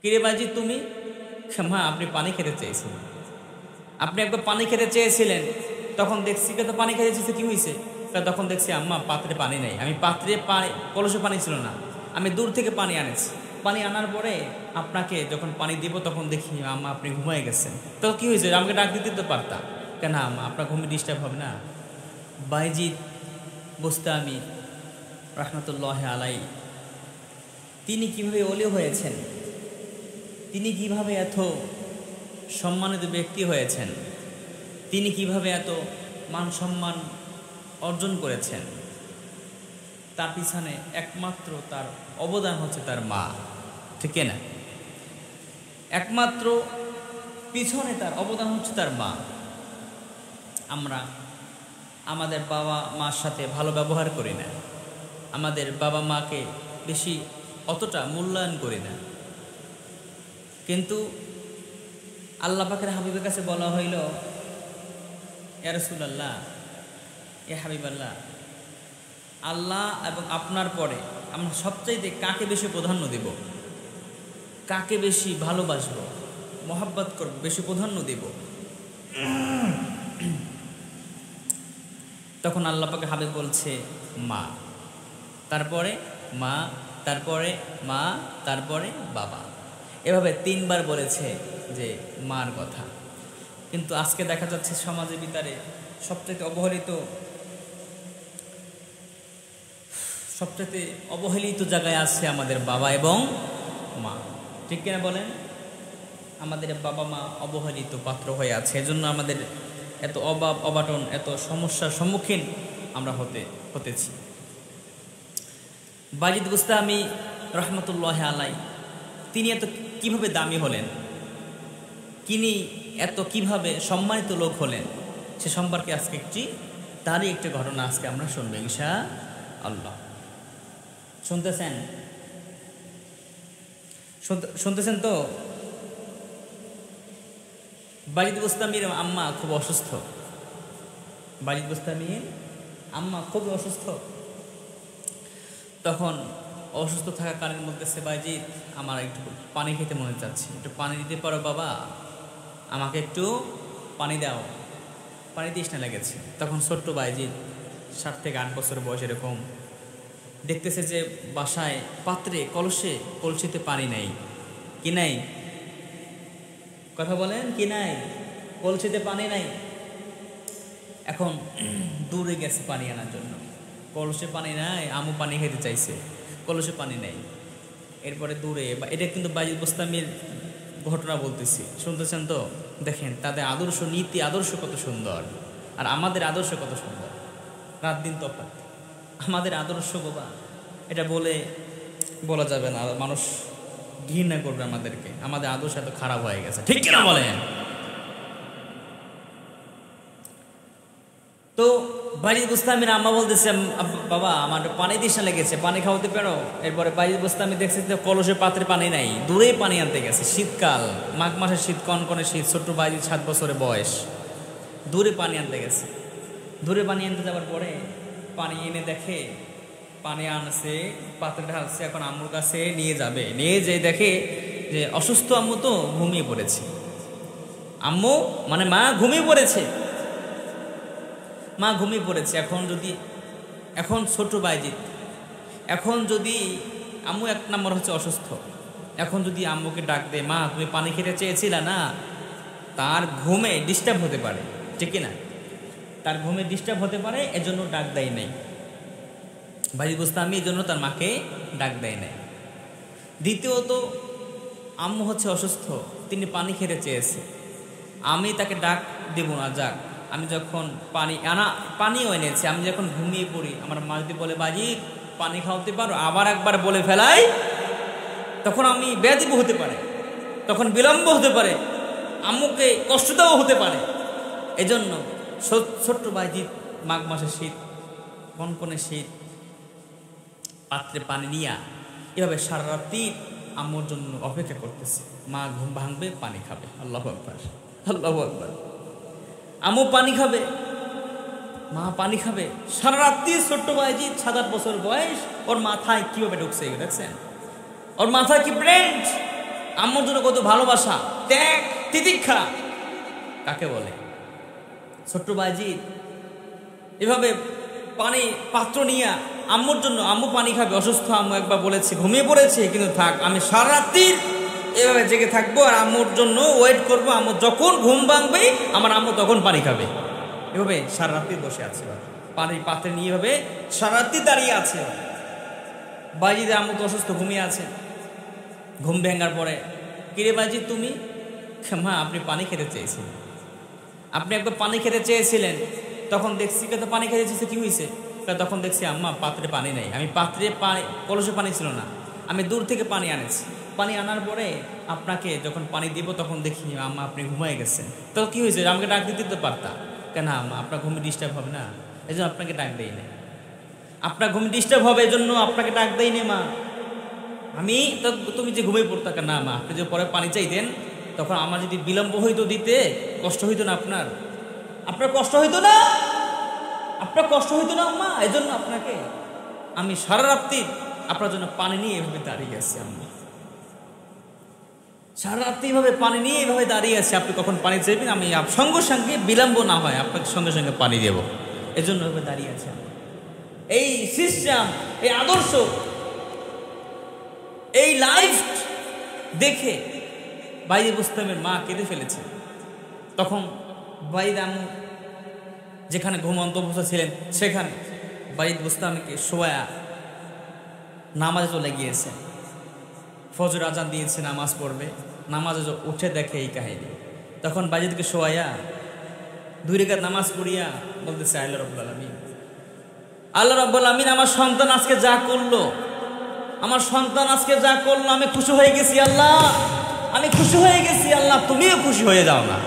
কিরে বাজি তুমি? মা আপনি পানি খেতে চেয়েছিলেন, আপনি একবার পানি খেতে চেয়েছিলেন, তখন দেখছি তো পানি খেতে চেয়েছে, কি হয়েছে? তখন দেখছি আম্মা পাত্রে পানি নেই। আমি পাত্রে কলসে পানি ছিল না, আমি দূর থেকে পানি আনেছি। পানি আনার পরে আপনাকে যখন পানি দিব তখন দেখি আম্মা আপনি ঘুমাই গেছেন। তো কি হয়েছে? আমাকে ডাক দিতে তো পারতাম। কেন আম্মা আপনার ঘুমে ডিস্টার্ব হবে না? বাইজিদ বুস্তামি রহমতুল্লাহ আলাই তিনি কিভাবে ওলি হয়েছেন, তিনি কিভাবে এত সম্মানিত ব্যক্তি হয়েছেন, তিনি কিভাবে এত মান সম্মান অর্জন করেছেন, তার পিছনে একমাত্র তার অবদান হচ্ছে তার মা, ঠিক না? একমাত্র পিছনে তার অবদান হচ্ছে তার মা। আমরা আমাদের বাবা মার সাথে ভালো ব্যবহার করি না, আমাদের বাবা মাকে বেশি অতটা মূল্যায়ন করি না, কিন্তু আল্লাহ পাকের হাবিবের কাছে বলা হইল, ইয়া রাসূলুল্লাহ, ইয়া হাবিবাল্লাহ, আল্লাহ এবং আপনার পরে আমরা সবচাইতে কাকে বেশি প্রাধান্য দেব, কাকে বেশি ভালোবাসব, মহব্বত করব, বেশি প্রাধান্য দেব? তখন আল্লাহ পাকের হাবিব বলছে মা, তারপরে মা, তারপরে মা, তারপরে বাবা, এভাবে 3 বার বলেছে যে মার কথা। কিন্তু আজকে দেখা যাচ্ছে সমাজের ভিতরে সবচেয়ে অবহেলিত জায়গায় আছে আমাদের বাবা এবং মা, ঠিক কিনা বলেন? আমাদের বাবা মা অবহেলিত পাত্র হয়ে আছে, এজন্য আমাদের এত অভাব অবাটন, এত সমস্যার সম্মুখীন আমরা হতেছি। বাইজিদ বুস্তামি রহমতুল্লাহ আলাই তিনি এত কিভাবে দামি হলেন, তিনি এত কিভাবে সম্মানিত লোক হলেন, সে সম্পর্কে আজকে তারই একটি ঘটনা আজকে আমরা শুনবো ইনশাআল্লাহ। শুনতেছেন তো? বাইজিদ বুস্তামির আম্মা খুব অসুস্থ, বাইজিদ বুস্তামির আম্মা খুব অসুস্থ। তখন অসুস্থ থাকাকালীন বলতেছে, বাইজিদ আমার একটু পানি খেতে মনে চাচ্ছে, একটু পানি দিতে পারো বাবা, আমাকে একটু পানি দাও, পানি তৃষ্ণা লেগেছে। তখন ছোট্ট বাইজিদ 7 থেকে 8 বছর বয়স এরকম, দেখতেছে যে বাসায় পাত্রে কলসিতে পানি নেই। কি নাই? কথা বলেন, কি নাই? কলসিতে পানি নাই। এখন দূরে গেছে পানি আনার জন্য, কলসে পানি নাই, আমু পানি খেতে চাইছে, কলসে পানি নেই। এরপরে দূরে, এটা কিন্তু বাইজিদ বুস্তামির ঘটনা বলতেছি, শুনতেছেন তো? দেখেন তাদের আদর্শ, নীতি আদর্শ কত সুন্দর, আর আমাদের আদর্শ কত সুন্দর, রাত দিন তফাৎ। আমাদের আদর্শ বাবা, এটা বলা যাবে না, মানুষ ঘৃণা করবে আমাদেরকে, আমাদের আদর্শ এত খারাপ হয়ে গেছে, ঠিক কিনা বলেন? তো বাইজিদ বুস্তামির আম্মা বলতেছে, বাবা আমার পানি তৃষ্ণা লেগেছে, পানি খাওয়াতে পারো? এরপরে বাইজিদ বুস্তামি দেখছে যে কলসের পাত্রে পানি নাই, দূরেই পানি আনতে গেছে। শীতকাল, মাঘ মাসের শীত, কনকনে শীত, ছোট্ট বাইজিদ 7 বছরের বয়স, দূরে পানি আনতে গেছে। দূরে পানি আনতে যাওয়ার পরে পানি এনে দেখে, পানি আনছে, পাত্রে ঢালছে, এখন আম্মুর কাছে নিয়ে যাবে, নিয়ে যেয়ে দেখে যে অসুস্থ আম্মু তো ঘুমিয়ে পড়েছে। আম্মু মানে মা ঘুমিয়ে পড়েছে, মা ঘুমিয়ে পড়েছে। এখন ছোট বাইজিদ, এখন যদি আম্মু 1 নম্বর হচ্ছে অসুস্থ, এখন যদি আম্মুকে ডাক দে, মা তুমি পানি খেতে চেয়েছিলে না, তার ঘুমে ডিস্টার্ব হতে পারে, ঠিক না? তার ঘুমে ডিস্টার্ব হতে পারে, এজন্য ডাক দেয় নাই বাইজিদ বুস্তামি, এজন্য তার মাকে ডাক দেয় নাই। দ্বিতীয়ত আম্মু হচ্ছে অসুস্থ, তিনি পানি খেতে চেয়েছে, আমি তাকে ডাক দেব না, যাক আমি যখন পানিও এনেছি, আমি যখন ঘুমিয়ে পড়ি, আমার মা যদি বলে বাইজিদ পানি খাওয়াতে পারো, আবার একবার বলে ফেলাই, তখন আমি বেয়াদব হতে পারে, তখন বিলম্ব হতে পারে, আম্মুকে কষ্ট দেওয়া হতে পারে। এজন্য ছোট্ট বাইজিদ মাঘ মাসের শীত, কনকনে শীত, পাত্রে পানি নিয়া এভাবে সারা রাত্রি আম্মুর জন্য অপেক্ষা করতেছে, মা ঘুম ভাঙবে, পানি খাবে। আল্লাহু আকবার, আল্লাহু আকবার। আম্মু পানি খাবে, মা পানি খাবে, সারা রাত্রি ছোট্ট বাইজিদ 7-8 বছর বয়স, ওর মাথায় কিভাবে ঢুকছে দেখছেন? ওর মাথায় কি ব্রেন! আম্মুর জন্য কত ভালোবাসা, ত্যাগ, তিতিক্ষা কাকে বলে। ছোট্ট বাইজিৎ এভাবে পানি পাত্র নিয়ে আম্মুর জন্য, আম্মু পানি খাবে, অসুস্থ আম্মু, একবার বলেছে ঘুমিয়ে পড়েছে, কিন্তু থাক আমি সারা রাত্রির এভাবে জেগে থাকবো আর আম্মুর জন্য ওয়েট করবো, আম্মু যখন ঘুম ভাঙবে আমার আম্মু তখন পানি খাবে। এভাবে সারা রাত্রি বসে আছে, পানির পাত্রে নিয়ে এভাবে সারা রাত্রি দাঁড়িয়ে আছে। বাইজিদের আম্মু তো অসুস্থ, ঘুমিয়ে আছে। ঘুম ভেঙার পরে, কিরে বাইজিৎ তুমি? মা আপনি পানি খেতে চেয়েছিলেন, আপনি একবার পানি খেতে চেয়েছিলেন, তখন দেখছি তো পানি খেতে চেয়েছে, কি হয়েছে? তখন দেখছি আম্মা পাত্রে পানি নেই, আমি পাত্রে পানি, কলসে পানি ছিল না, আমি দূর থেকে পানি আনেছি। পানি আনার পরে আপনাকে যখন পানি দিব তখন দেখি আম্মা আপনি ঘুমাই গেছেন। তো কি হয়েছে? আমাকে ডাক দিতে তো পারতা। কেন আম্মা আপনার ঘুমে ডিস্টার্ব হবে না, এই জন্য আপনাকে ডাক দেই না। আপনার ঘুমে ডিস্টার্ব হবে এই জন্য আপনাকে ডাক দেই না মা। আমি তো, তুমি যে ঘুমিয়ে পড়তা। না মা, আপনি যে পরে পানি চাইতেন তখন আমার যদি বিলম্ব হইতো দিতে, কষ্ট হইতো না আপনার? আপনার কষ্ট হইতো না? আপনার কষ্ট হইতো না আম্মা? এই জন্য আপনাকে আমি সারা রাত্রি আপনার জন্য পানি নিয়ে এভাবে দাঁড়িয়ে আছি। আম্মা সারা রাত্রি এইভাবে পানি নিয়ে এইভাবে দাঁড়িয়ে আছে, আপনি কখন পানি চাইবেন আমি সঙ্গে সঙ্গে বিলম্ব না হয় আপনাকে সঙ্গে সঙ্গে পানি দেব, এই জন্য এভাবে দাঁড়িয়ে আছে। এই সিস্টেম, এই আদর্শ, এই লাইফ দেখে বাইজিদ বুস্তামের মা কেঁদে ফেলেছে। তখন বাইজিদ আম্মু যেখানে ঘুমন্ত অবস্থা ছিলেন সেখানে বাইজিদ বুস্তামকে শোয়া নামাজে চলে গিয়েছে। ফজর আজান দিয়েছে, নামাজ পড়বে, নামাজে উঠে দেখে এই কাহিনী। তখন বাইজিদকে শোয়াইয়া 2 রাকাত নামাজ পড়িয়া বলতেছে, আল্লাহ রাব্বুল আলামিন, আল্লাহ রাব্বুল আলামিন আমার সন্তান আজকে যা করলো, আমার সন্তান আজকে যা করলো আমি খুশি হয়ে গেছি আল্লাহ, আমি খুশি হয়ে গেছি আল্লাহ, তুমিও খুশি হয়ে যাও না।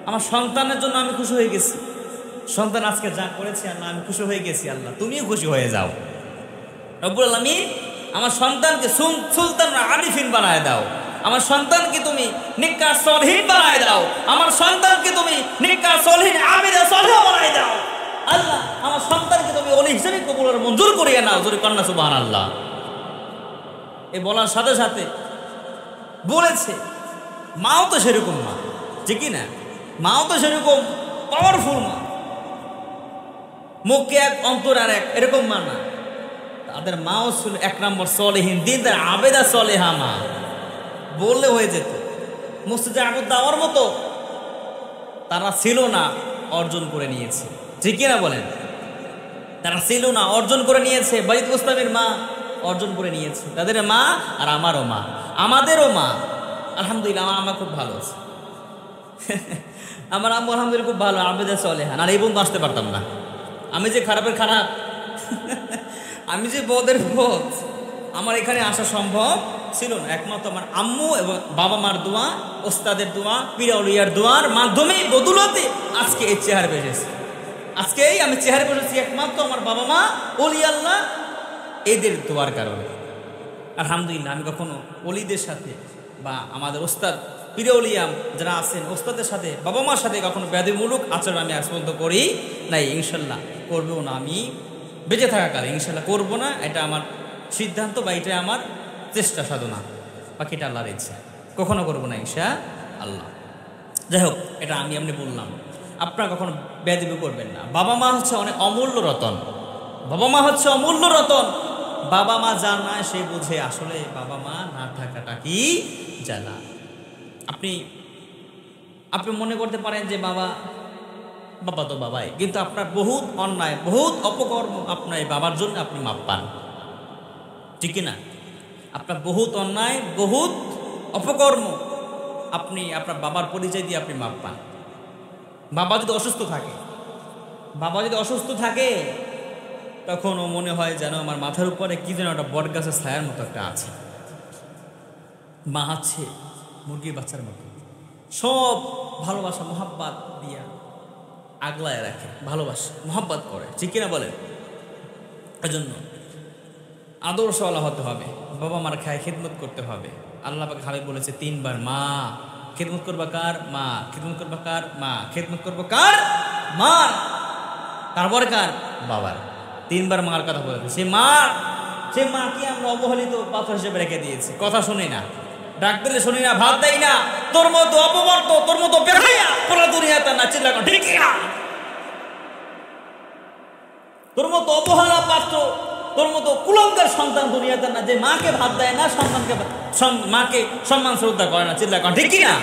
আমার সন্তানের জন্য আমি খুশি হয়ে গেছি, সন্তান আজকে যা করেছে আল্লাহ আমি খুশি হয়ে গেছি আল্লাহ, তুমিও খুশি হয়ে যাও। রব্বুল আলামিন আমার সন্তানকে সুলতান আরিফিন বানায় দাও, আমার সন্তানকে তুমি নিকার সলহিন বানায় দাও, আমার সন্তানকে তুমি নিকার সলহিন আবিদা সলহ বানায় দাও আল্লাহ, আমার সন্তানকে তুমি ওলি হিসেবে কবুল আর মঞ্জুর করিয়ে নাও। জোরে কন্যা সুবহানাল্লাহ। এই বলার সাথে সাথে বলেছে মাও তো সেরকম মা, ঠিক কি না? মাও তো সেরকম পাওয়ারফুল মা, মুখে এক অন্তর আর এক, এরকম মা না। তাদের মাও ছিল 1 নম্বর সলেহীন দিনদার আবেদা সলেহা মা, বললে হয়ে যেত। মসজিদে আবুদ দাওয়ার মতো তারা ছিল না, অর্জন করে নিয়েছে, ঠিক কিনা বলেন? তারা ছিল না, অর্জন করে নিয়েছে। বাইজিদ বুস্তামের মা অর্জন করে নিয়েছে, তাদের মা আর আমারও মা, আমাদেরও মা। আলহামদুলিল্লাহ আমার আম্মা খুব ভালো আছে আমার আম্মু আলহামদুলিল্লাহ খুব ভালো, আবেদা সলেহা। আর এই বন্ধু আসতে পারতাম না, আমি যে খারাপের খারাপ আমি যে বদের বদ, আমার এখানে আসা সম্ভব ছিল না। একমাত্র আমার আম্মু এবং বাবা মার দোয়া, ওস্তাদের দোয়া, পীর আউলিয়ার দোয়ার মাধ্যমে বদৌলতে আজকে এই চেহারা বেসেছি। আজকেই আমি চেহারা বেসেছি একমাত্র আমার বাবা মা, ওলি আল্লাহ, এদের দোয়ার কারণে। আলহামদুলিল্লাহ আমি কখনো ওলিদের সাথে বা আমাদের ওস্তাদ পীর আউলিয়া যারা আছেন ওস্তাদের সাথে, বাবা মার সাথে কখনো ব্যাধিমূলক আচরণ আমি আজ পর্যন্ত করি নাই, ইনশাল্লাহ করবেও না। আমি বেঁচে থাকাকালে ইনশাল্লাহ করবো না, এটা আমার সিদ্ধান্ত বা এটা আমার চেষ্টা সাধনা, বাকিটা আল্লাহর ইচ্ছা, কখনো করবো না ইনশা আল্লাহ। যাই হোক, এটা আমি এমনি বললাম, আপনারা কখনো বেয়াদবি করবেন না। বাবা মা হচ্ছে অনেক অমূল্য রতন, বাবা মা হচ্ছে অমূল্য রতন। বাবা মা যার না সে বুঝে আসলে বাবা মা না থাকাটা কি জ্বালা। আপনি মনে করতে পারেন যে বাবা তো বাবাই, কিন্তু আপনার বহুত অন্যায়, বহুত অপকর্ম আপনার এই বাবার জন্য আপনি মাপ পান, ঠিক না? আপনার বহুত অন্যায়, বহুত অপকর্ম আপনি আপনার বাবার পরিচয় দিয়ে আপনি মাপ পান। বাবা যদি অসুস্থ থাকে তখন ও মনে হয় যেন আমার মাথার উপরে কি যেন একটা বট গাছের ছায়ার মতো একটা আছে। মা আছে মুরগির বাচ্চার মতো, সব ভালোবাসা মোহাব্বত দিয়া আগলায় রাখে, ভালোবাসা মোহাব্বত করে, ঠিক কিনা বলেন? এজন্য আদর্শওয়ালা হতে হবে, বাবা মার খায় খেদমত করতে হবে। আল্লাহ পাক হাবিব বলেছে 3 বার, মা খেদমত করবা কার? মা খেদমত করবা কার? মা খেদমত করবো কার? মা। তারপরে কার? বাবার। 3 বার মার কথা বলেছে। সে মাকে আমরা অবহেলিত পাথর হিসেবে রেখে দিয়েছি, কথা শুনি না। ডাক দিলে শুনি না, ভাত দেয় না, তোর মতো অপবর্ত, তোর মতো বেহায়া পুরো দুনিয়াতে না, চিল্লা কর ঠিক না। তোর মতো অবহেলা পাত্র, তোর মতো কুলঙ্কার সন্তান দুনিয়াতে না, যে মাকে ভাত দেয় না, সন্তানকে মাকে সম্মান শ্রদ্ধা করে না, চিল্লা কর ঠিক না।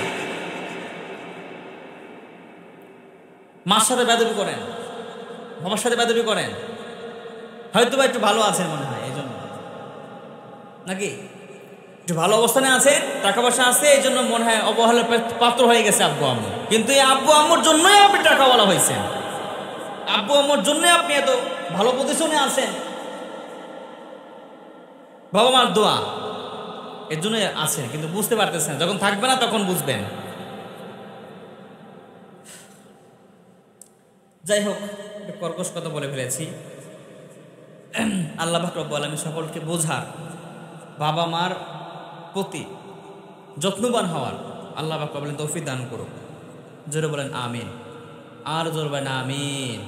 মার সাথে বেদবি করেন, বাবার সাথে বেদবি করেন, হয়তো বা একটু ভালো আছেন মনে হয় এই জন্য, নাকি একটু ভালো অবস্থানে আছে, টাকা পয়সা আছে, এই জন্য মনে হয় অবহেলার পাত্র হয়ে গেছে আব্বু আম্মু। কিন্তু এই আব্বু আম্মুর জন্যই আপনি টাকাওয়ালা হয়েছেন, আব্বু আম্মুর জন্যই আপনি এত ভালো পজিশনে আছেন। বাবা মার দোয়া এর জন্য আছেন, কিন্তু বুঝতে পারতেছেন, যখন থাকবে না তখন বুঝবেন। যাই হোক, কর্কশ কথা বলে ফেলেছি। আল্লাহ পাক রব্বুল আলামিন সকলকে বোঝার, বাবা মার প্রতি যত্নবান হওয়ার আল্লাহ পাক বলেন তৌফিক দান করুক। জোরে বলেন আমিন, আর জোরে বলেন আমিন।